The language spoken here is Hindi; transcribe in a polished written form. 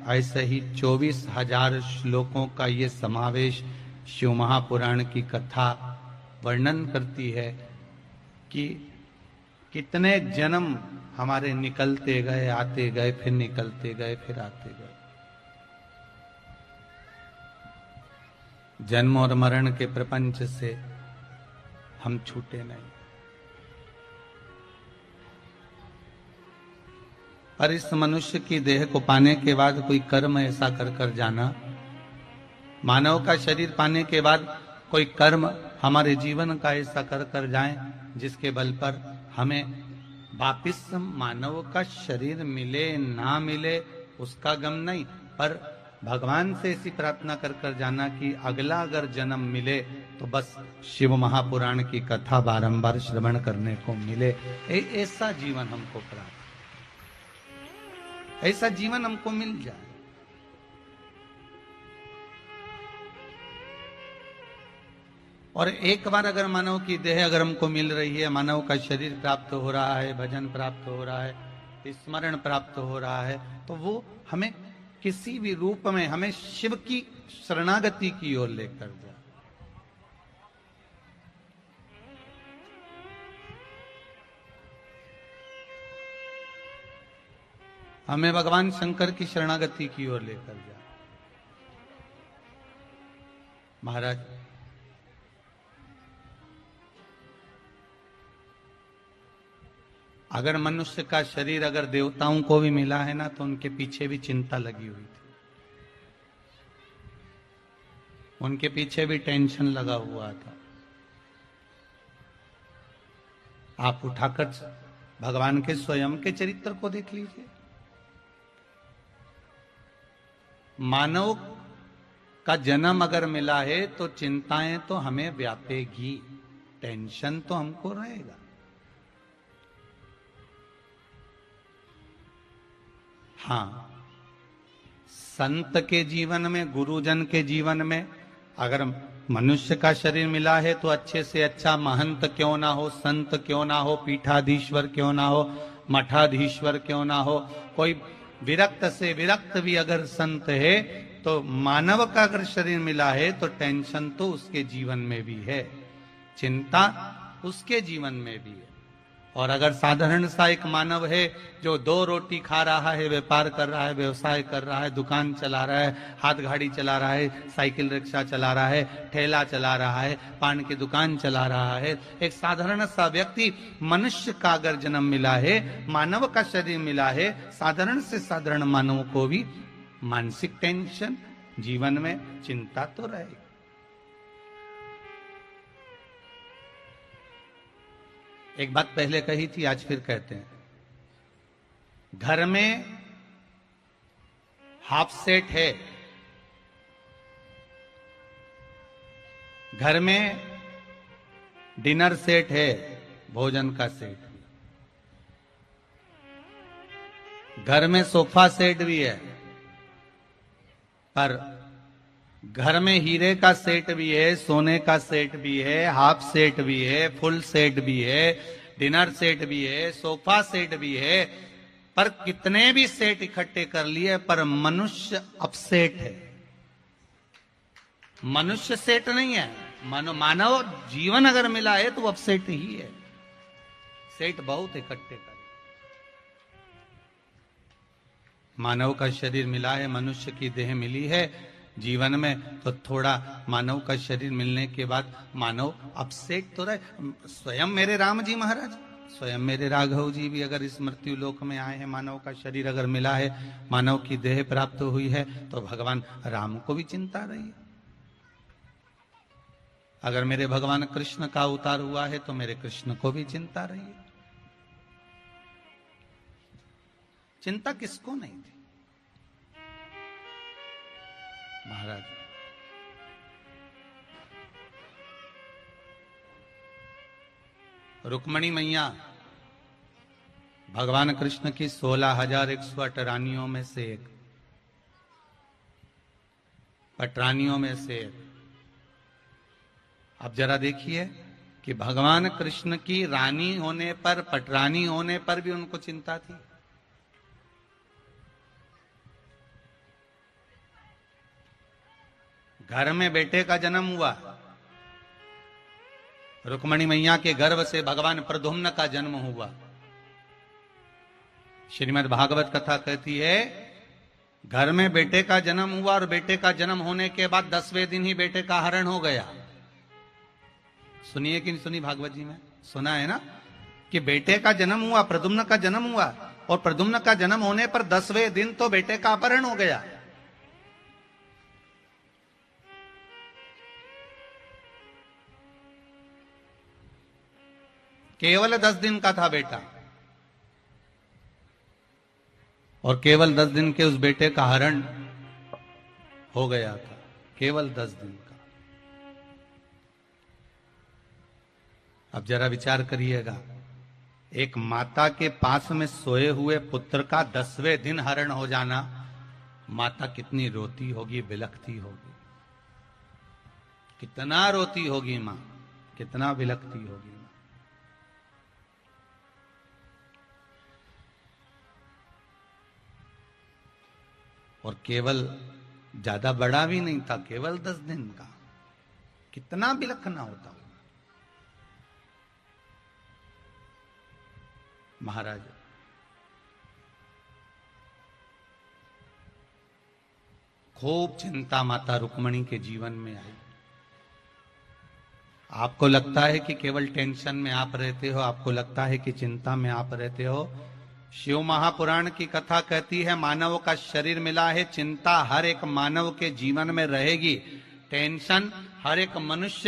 ऐसे ही 24,000 श्लोकों का ये समावेश शिव महापुराण की कथा वर्णन करती है कि कितने जन्म हमारे निकलते गए, आते गए, फिर निकलते गए, फिर आते गए। जन्म और मरण के प्रपंच से हम छूटे नहीं। पर इस मनुष्य की देह को पाने के बाद कोई कर्म ऐसा कर कर जाना, मानव का शरीर पाने के बाद कोई कर्म हमारे जीवन का ऐसा कर कर जाए जिसके बल पर हमें वापिस मानव का शरीर मिले ना मिले उसका गम नहीं, पर भगवान से ऐसी प्रार्थना कर कर जाना कि अगला अगर जन्म मिले तो बस शिव महापुराण की कथा बारंबार श्रवण करने को मिले। ऐसा जीवन हमको प्राप्त, ऐसा जीवन हमको मिल जाए। और एक बार अगर मानव की देह अगर हमको मिल रही है, मानव का शरीर प्राप्त हो रहा है, भजन प्राप्त हो रहा है, स्मरण प्राप्त हो रहा है, तो वो हमें किसी भी रूप में हमें शिव की शरणागति की ओर लेकर जाए। हमें भगवान शंकर की शरणागति की ओर लेकर जाए। महाराज, अगर मनुष्य का शरीर अगर देवताओं को भी मिला है ना, तो उनके पीछे भी चिंता लगी हुई थी, उनके पीछे भी टेंशन लगा हुआ था। आप उठाकर भगवान के स्वयं के चरित्र को देख लीजिए। मानव का जन्म अगर मिला है तो चिंताएं तो हमें व्यापेगी, टेंशन तो हमको रहेगा। हाँ, संत के जीवन में, गुरुजन के जीवन में अगर मनुष्य का शरीर मिला है तो अच्छे से अच्छा महंत क्यों ना हो, संत क्यों ना हो, पीठाधीश्वर क्यों ना हो, मठाधीश्वर क्यों ना हो, कोई विरक्त से विरक्त भी अगर संत है, तो मानव का अगर शरीर मिला है तो टेंशन तो उसके जीवन में भी है, चिंता उसके जीवन में भी है। और अगर साधारण सा एक मानव है जो 2 रोटी खा रहा है, व्यापार कर रहा है, व्यवसाय कर रहा है, दुकान चला रहा है, हाथ गाड़ी चला रहा है, साइकिल रिक्शा चला रहा है, ठेला चला रहा है, पान की दुकान चला रहा है, एक साधारण सा व्यक्ति, मनुष्य का अगर जन्म मिला है, मानव का शरीर मिला है, साधारण से साधारण मानव को भी मानसिक टेंशन, जीवन में चिंता तो रहेगी। एक बात पहले कही थी, आज फिर कहते हैं। घर में हाफ सेट है, घर में डिनर सेट है, भोजन का सेट, घर में सोफा सेट भी है, पर घर में हीरे का सेट भी है, सोने का सेट भी है, हाफ सेट भी है, फुल सेट भी है, डिनर सेट भी है, सोफा सेट भी है, पर कितने भी सेट इकट्ठे कर लिए, पर मनुष्य अपसेट है। मनुष्य सेट नहीं है, मानव जीवन अगर मिला है तो अपसेट ही है। सेट बहुत इकट्ठे कर, मानव का शरीर मिला है, मनुष्य की देह मिली है जीवन में, तो थोड़ा मानव का शरीर मिलने के बाद मानव अपसेट तो रहे। स्वयं मेरे राम जी महाराज, स्वयं मेरे राघव जी भी अगर इस मृत्यु लोक में आए हैं, मानव का शरीर अगर मिला है, मानव की देह प्राप्त हुई है, तो भगवान राम को भी चिंता रही है। अगर मेरे भगवान कृष्ण का अवतार हुआ है तो मेरे कृष्ण को भी चिंता रही है। चिंता किसको नहीं थी महाराज। रुक्मणी मैया भगवान कृष्ण की 16,108 रानियों में से एक, पटरानियों में से एक। अब जरा देखिए कि भगवान कृष्ण की रानी होने पर, पटरानी होने पर भी उनको चिंता थी। घर में बेटे का जन्म हुआ, रुक्मणी मैया के गर्भ से भगवान प्रद्युम्न का जन्म हुआ। श्रीमद् भागवत कथा कहती है घर में बेटे का जन्म हुआ और बेटे का जन्म होने के बाद 10वें दिन ही बेटे का हरण हो गया। सुनिए कि नहीं सुनी भागवत जी में? सुना है ना कि बेटे का जन्म हुआ, प्रद्युम्न का जन्म हुआ और प्रद्युम्न का जन्म होने पर 10वें दिन तो बेटे का अपहरण हो गया। केवल 10 दिन का था बेटा और केवल 10 दिन के उस बेटे का हरण हो गया था, केवल 10 दिन का। अब जरा विचार करिएगा, एक माता के पास में सोए हुए पुत्र का 10वें दिन हरण हो जाना, माता कितनी रोती होगी, बिलखती होगी, कितना रोती होगी मां, कितना बिलखती होगी। और केवल ज्यादा बड़ा भी नहीं था, केवल 10 दिन का, कितना बिलखना होता। महाराज खूब चिंता माता रुक्मणी के जीवन में आई। आपको लगता है कि केवल टेंशन में आप रहते हो, आपको लगता है कि चिंता में आप रहते हो। शिव महापुराण की कथा कहती है मानव का शरीर मिला है, चिंता हर एक मानव के जीवन में रहेगी, टेंशन हर एक मनुष्य